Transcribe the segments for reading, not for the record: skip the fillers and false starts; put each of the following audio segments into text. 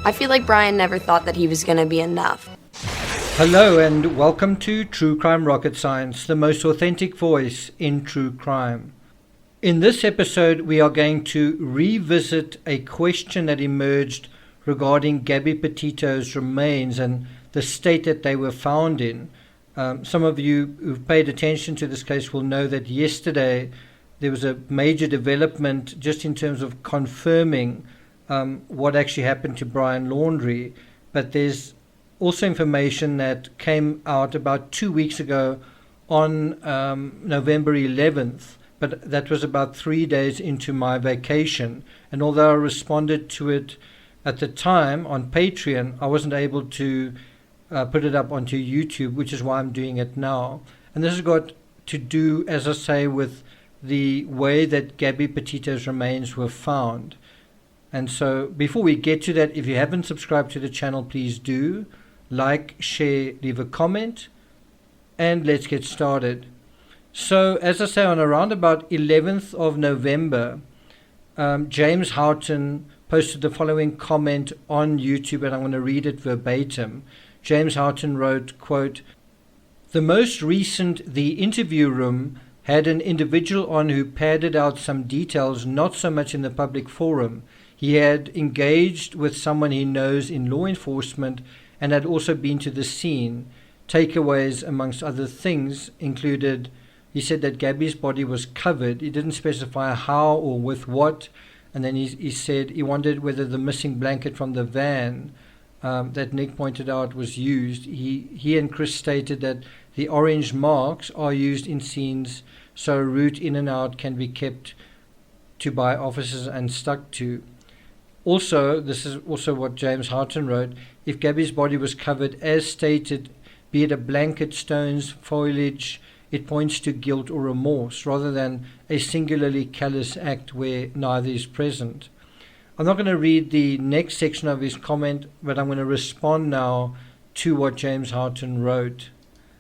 I feel like Brian never thought that he was going to be enough. Hello and welcome to True Crime Rocket Science, the most authentic voice in true crime. In this episode, we are going to revisit a question that emerged regarding Gabby Petito's remains and the state that they were found in. Some of you who've paid attention to this case will know that yesterday there was a major development just in terms of confirming what actually happened to Brian Laundrie, but there's also information that came out about 2 weeks ago on November 11th, but that was about 3 days into my vacation, and although I responded to it at the time on Patreon, I wasn't able to put it up onto YouTube, which is why I'm doing it now. And this has got to do, as I say, with the way that Gabby Petito's remains were found. And so before we get to that, if you haven't subscribed to the channel, please do. Like, share, leave a comment, and let's get started. So, as I say, on around about 11th of November, James Houghton posted the following comment on YouTube, and I'm going to read it verbatim. James Houghton wrote, quote, "The most recent The Interview Room had an individual on who padded out some details not so much in the public forum. He had engaged with someone he knows in law enforcement and had also been to the scene. Takeaways, amongst other things, included, he said that Gabby's body was covered. He didn't specify how or with what. And then he said he wondered whether the missing blanket from the van that Nick pointed out was used. He and Chris stated that the orange marks are used in scenes so a route in and out can be kept to by officers and stuck to. Also, this is also what James Houghton wrote, if Gabby's body was covered as stated, be it a blanket, stones, foliage, it points to guilt or remorse rather than a singularly callous act where neither is present." I'm not going to read the next section of his comment, but I'm going to respond now to what James Houghton wrote.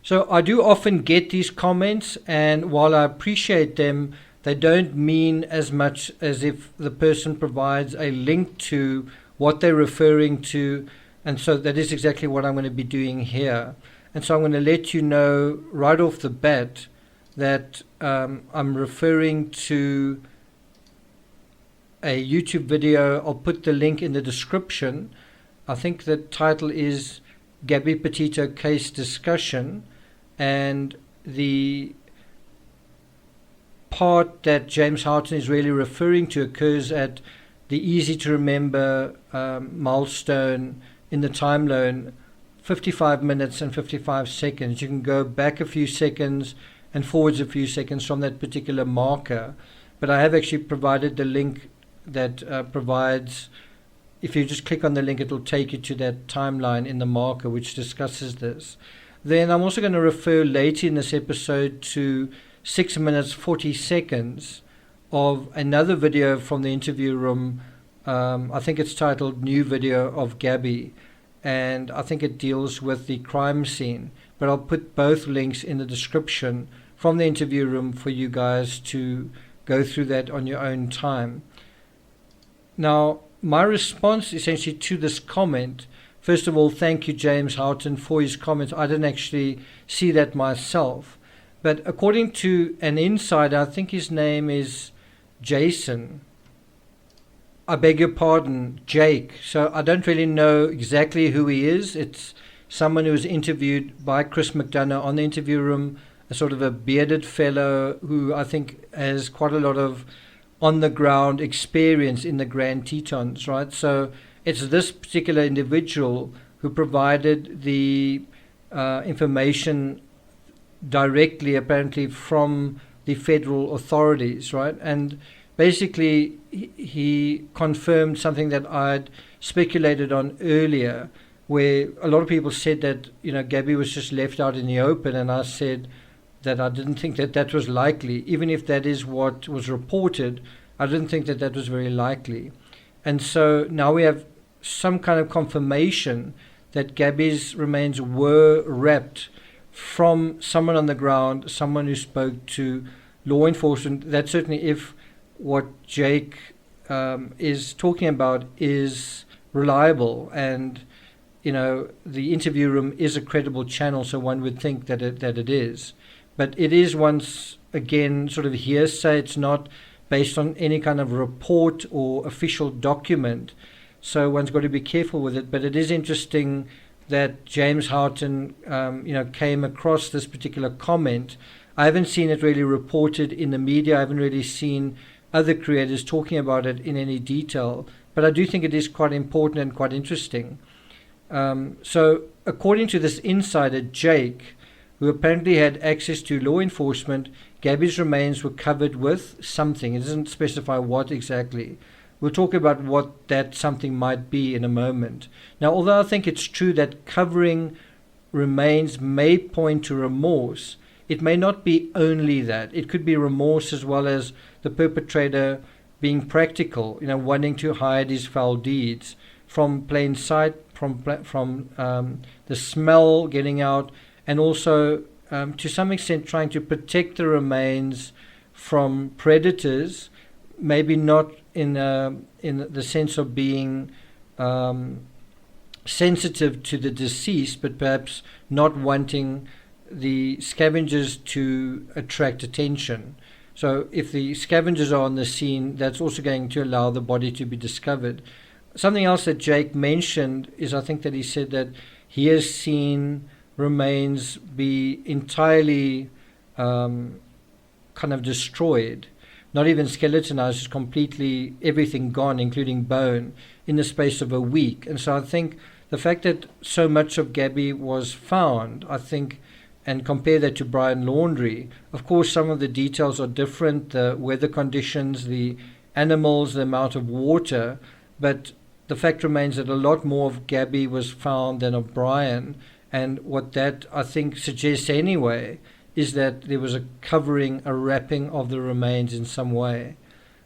So I do often get these comments, and while I appreciate them, they don't mean as much as if the person provides a link to what they're referring to, and so that is exactly what I'm going to be doing here. And so I'm going to let you know right off the bat that I'm referring to a YouTube video. I'll put the link in the description. I think the title is Gabby Petito Case Discussion, and the part that James Houghton is really referring to occurs at the easy to remember milestone in the timeline, 55 minutes and 55 seconds. You can go back a few seconds and forwards a few seconds from that particular marker, but I have actually provided the link that provides, if you just click on the link, it will take you to that timeline in the marker which discusses this. Then I'm also going to refer later in this episode to 6 minutes 40 seconds of another video from the interview room. I think it's titled New Video of Gabby, and I think it deals with the crime scene, but I'll put both links in the description from the interview room for you guys to go through that on your own time. Now, my response essentially to this comment, first of all, thank you James Houghton for his comments. I didn't actually see that myself, but according to an insider, I think his name is Jason. I beg your pardon, Jake. So I don't really know exactly who he is. It's someone who was interviewed by Chris McDonough on the interview room, a sort of a bearded fellow who I think has quite a lot of on-the-ground experience in the Grand Tetons, right? So it's this particular individual who provided the information directly, apparently, from the federal authorities, right? And basically, he confirmed something that I'd speculated on earlier, where a lot of people said that, Gabby was just left out in the open, and I said that I didn't think that that was likely. Even if that is what was reported, I didn't think that that was very likely. And so now we have some kind of confirmation that Gabby's remains were wrapped from someone on the ground, someone who spoke to law enforcement. That certainly, if what Jake is talking about is reliable, and the interview room is a credible channel, so one would think that it is. But it is once again sort of hearsay. It's not based on any kind of report or official document, so one's got to be careful with it. But it is interesting that James Houghton, came across this particular comment. I haven't seen it really reported in the media. I haven't really seen other creators talking about it in any detail, but I do think it is quite important and quite interesting. So according to this insider, Jake, who apparently had access to law enforcement, Gabby's remains were covered with something. It doesn't specify what exactly. We'll talk about what that something might be in a moment. Now, although I think it's true that covering remains may point to remorse, it may not be only that. It could be remorse as well as the perpetrator being practical, wanting to hide his foul deeds from plain sight, from the smell getting out, and also to some extent trying to protect the remains from predators, maybe not in the sense of being sensitive to the deceased, but perhaps not wanting the scavengers to attract attention. So if the scavengers are on the scene, that's also going to allow the body to be discovered. Something else that Jake mentioned is, I think that he said that he has seen remains be entirely kind of destroyed, not even skeletonized, just completely everything gone, including bone, in the space of a week. And so I think the fact that so much of Gabby was found, I think, and compare that to Brian Laundrie, of course some of the details are different, the weather conditions, the animals, the amount of water, but the fact remains that a lot more of Gabby was found than of Brian. And what that, I think, suggests anyway is that there was a covering, a wrapping of the remains in some way,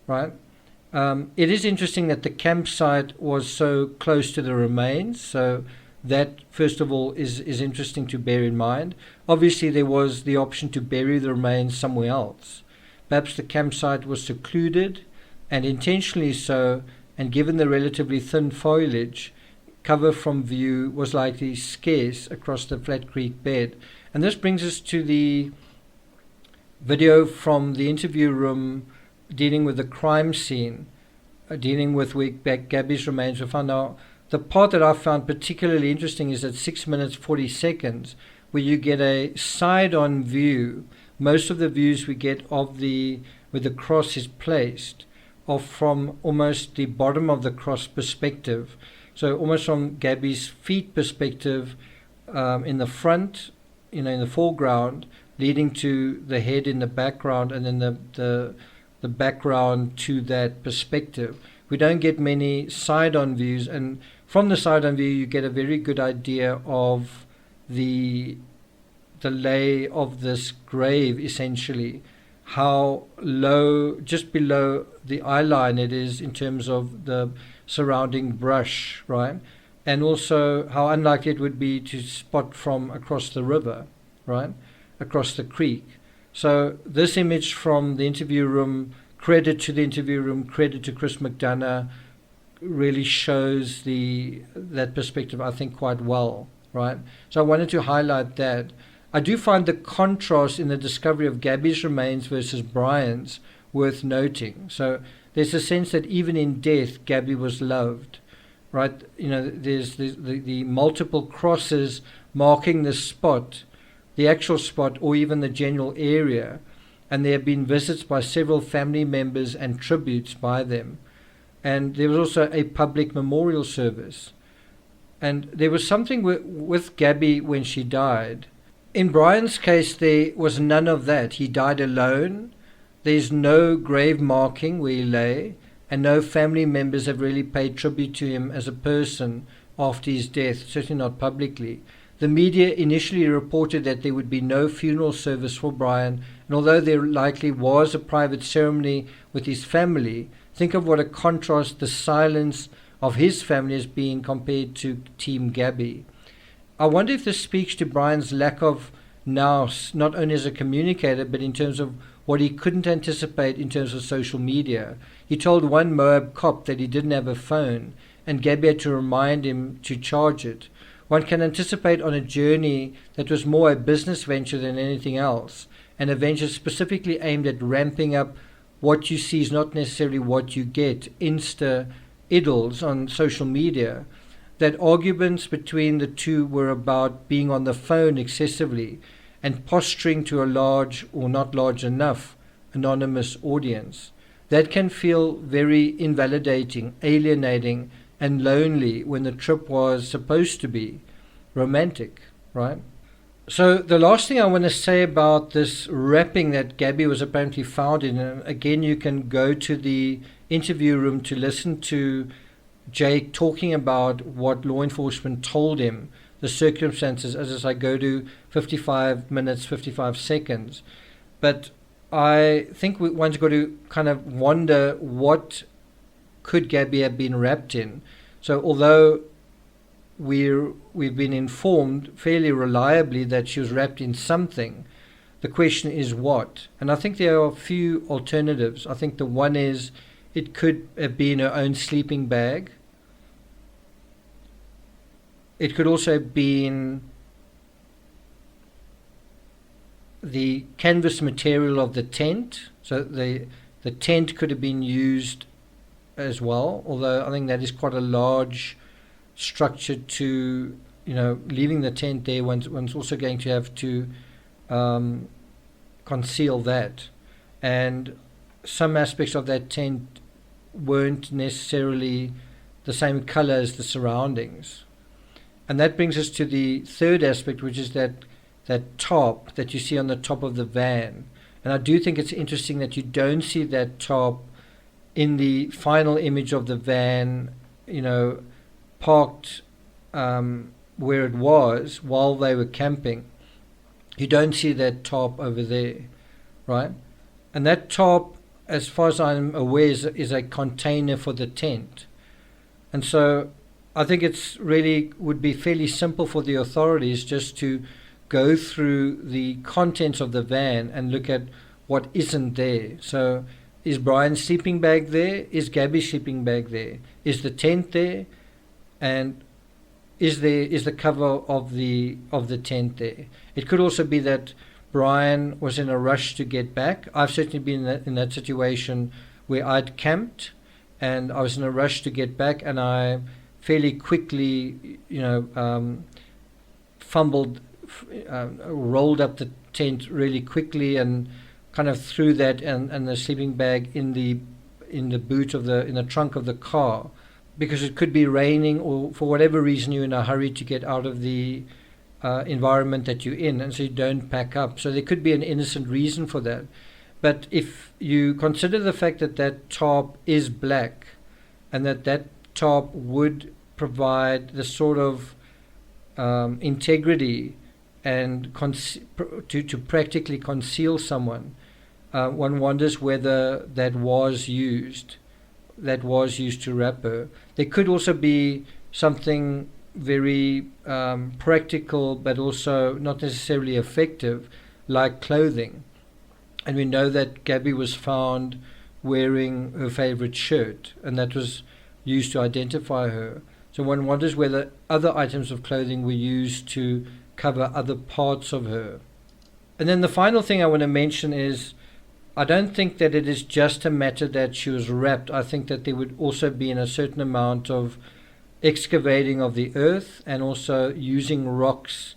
right? It is interesting that the campsite was so close to the remains, so that, first of all, is interesting to bear in mind. Obviously, there was the option to bury the remains somewhere else. Perhaps the campsite was secluded, and intentionally so, and given the relatively thin foliage, cover from view was likely scarce across the Flat Creek bed. And this brings us to the video from the interview room dealing with the crime scene, dealing with where Gabby's remains were found. Now, the part that I found particularly interesting is at 6 minutes 40 seconds, where you get a side-on view. Most of the views we get of where the cross is placed are from almost the bottom of the cross perspective. So almost from Gabby's feet perspective, in the front, in the foreground, leading to the head in the background, and then the background to that perspective. We don't get many side-on views, and from the side-on view you get a very good idea of the lay of this grave, essentially, how low, just below the eye line it is in terms of the surrounding brush, right? And also how unlikely it would be to spot from across the river, right? Across the creek. So this image from the interview room, credit to the interview room, credit to Chris McDonough, really shows that perspective, I think, quite well, right? So I wanted to highlight that. I do find the contrast in the discovery of Gabby's remains versus Brian's worth noting. So there's a sense that even in death, Gabby was loved, right? There's the multiple crosses marking the spot, the actual spot, or even the general area, and there have been visits by several family members and tributes by them. And there was also a public memorial service. And there was something with Gabby when she died. In Brian's case, there was none of that. He died alone. There's no grave marking where he lay, and no family members have really paid tribute to him as a person after his death, certainly not publicly. The media initially reported that there would be no funeral service for Brian, and although there likely was a private ceremony with his family, think of what a contrast the silence of his family has been compared to Team Gabby. I wonder if this speaks to Brian's lack of nous, not only as a communicator, but in terms of what he couldn't anticipate in terms of social media. He told one Moab cop that he didn't have a phone, and Gabby had to remind him to charge it. One can anticipate on a journey that was more a business venture than anything else, and a venture specifically aimed at ramping up what you see is not necessarily what you get, Insta-idols on social media, that arguments between the two were about being on the phone excessively and posturing to a large or not large enough anonymous audience. That can feel very invalidating, alienating, and lonely when the trip was supposed to be romantic, right? So the last thing I want to say about this rapping that Gabby was apparently found in, and again, you can go to the interview room to listen to Jake talking about what law enforcement told him, the circumstances, as I go to 55 minutes, 55 seconds. But I think one's got to kind of wonder, what could Gabby have been wrapped in? So although we've been informed fairly reliably that she was wrapped in something, the question is what? And I think there are a few alternatives. I think the one is it could have been her own sleeping bag. It could also have been the canvas material of the tent. So the tent could have been used as well, although I think that is quite a large structure to, leaving the tent there, one's also going to have to conceal that. And some aspects of that tent weren't necessarily the same color as the surroundings. And that brings us to the third aspect, which is that tarp that you see on the top of the van. And I do think it's interesting that you don't see that tarp in the final image of the van, parked where it was while they were camping. You don't see that tarp over there, right? And that tarp, as far as I'm aware, is a container for the tent. And so I think it's really would be fairly simple for the authorities just to go through the contents of the van and look at what isn't there. So is Brian's sleeping bag there? Is Gabby's sleeping bag there? Is the tent there? And is the cover of the tent there? It could also be that Brian was in a rush to get back. I've certainly been in that situation where I'd camped and I was in a rush to get back, and I fairly quickly, rolled up the tent really quickly and kind of threw that and the sleeping bag in the trunk of the car, because it could be raining or for whatever reason you're in a hurry to get out of the environment that you're in, and so you don't pack up. So there could be an innocent reason for that. But if you consider the fact that that tarp is black and that tarp would provide the sort of integrity and to practically conceal someone, one wonders whether that was used to wrap her. There could also be something very practical but also not necessarily effective, like clothing. And we know that Gabby was found wearing her favorite shirt, and that was used to identify her. So one wonders whether other items of clothing were used to cover other parts of her. And then the final thing I want to mention is, I don't think that it is just a matter that she was wrapped. I think that there would also be a certain amount of excavating of the earth and also using rocks.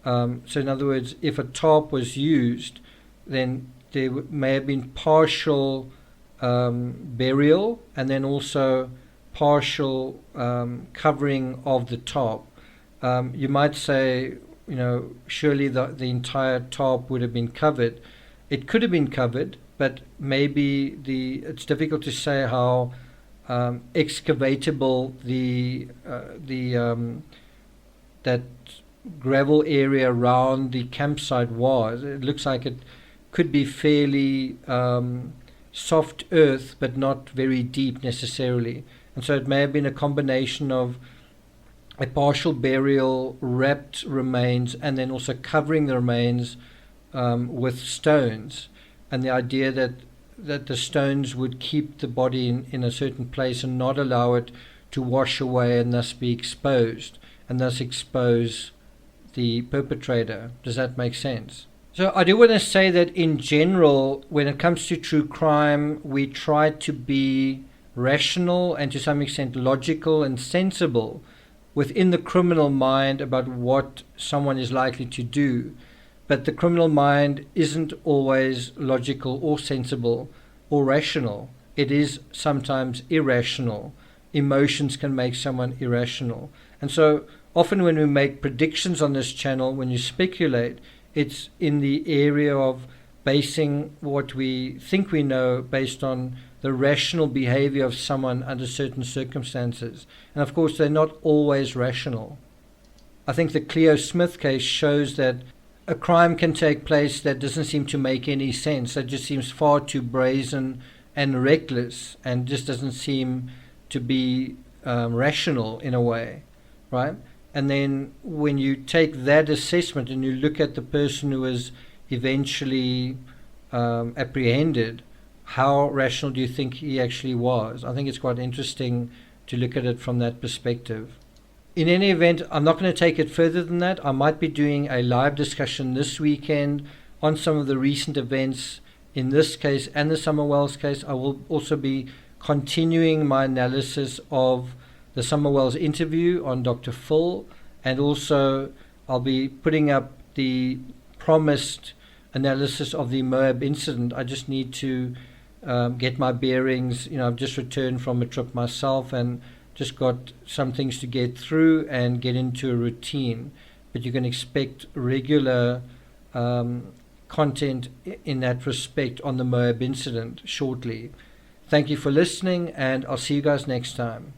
So in other words, if a tarp was used, then there may have been partial burial and then also partial covering of the tarp. You might say, surely the entire tarp would have been covered. It could have been covered, but maybe it's difficult to say how excavatable that gravel area around the campsite was. It looks like it could be fairly soft earth, but not very deep necessarily. And so it may have been a combination of a partial burial, wrapped remains, and then also covering the remains with stones. and the idea that the stones would keep the body in a certain place and not allow it to wash away and thus be exposed, and thus expose the perpetrator. Does that make sense? So I do want to say that in general, when it comes to true crime, we try to be rational and to some extent logical and sensible within the criminal mind about what someone is likely to do. But the criminal mind isn't always logical or sensible or rational. It is sometimes irrational. Emotions can make someone irrational. And so often when we make predictions on this channel, when you speculate, it's in the area of basing what we think we know based on the rational behavior of someone under certain circumstances. And of course, they're not always rational. I think the Cleo Smith case shows that a crime can take place that doesn't seem to make any sense, that just seems far too brazen and reckless and just doesn't seem to be rational in a way, right? And then when you take that assessment and you look at the person who was eventually apprehended, how rational do you think he actually was? I think it's quite interesting to look at it from that perspective. In any event, I'm not going to take it further than that. I might be doing a live discussion this weekend on some of the recent events in this case and the Summer Wells case. I will also be continuing my analysis of the Summer Wells interview on Dr. Phil, and also I'll be putting up the promised analysis of the Moab incident. I just need to get my bearings. I've just returned from a trip myself and just got some things to get through and get into a routine. But you can expect regular content in that respect on the Moab incident shortly. Thank you for listening, and I'll see you guys next time.